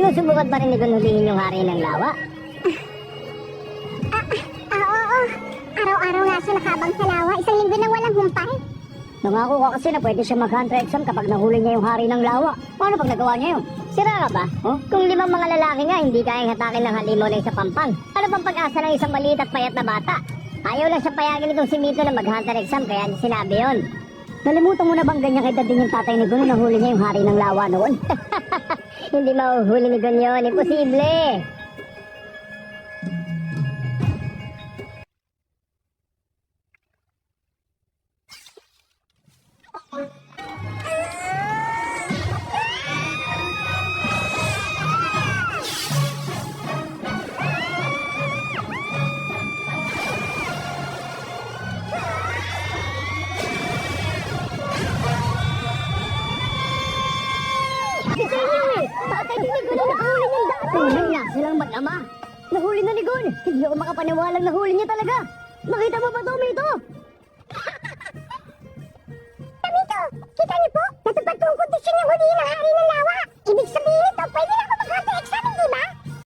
Sinusubukan pa rin ni Gun hulihin yung hari ng lawa. Oo. Araw-araw nga siya nakabang sa lawa. Isang linggo nang walang humpay. Nangako ka kasi na pwede siya mag-hunter exam kapag nahuli niya yung hari ng lawa. Paano pag nagawa niya yun? Sira ka ba? Oh? Kung 5 mga lalaki nga hindi kayang hatakin ng halimaw na isa pampang. Ano bang pag-asa ng isang maliit at payat na bata? Ayaw lang siya payagin itong si Mito na mag-hunter exam kaya niya sinabi yun. Nalimutan mo na bang ganyang edad din yung tatay ni Gun na nahuli niya yung hari ng lawa noon? Hindi mahuhuli ni Gun yun. Imposible! Tatay din ni Gun na nahuli niyang dati. Tunay na silang mag-ama. Nahuli na ni Gun. Hindi ako makapaniwalang nahuli niya talaga. Nakita mo ba ito, Mito? Mito, kita niyo po? Natupad po ang kondisyon yung hulihin ng hari ng lawa. Ibig sabihin ito, pwede na ako mag-hunter exam, hindi ba?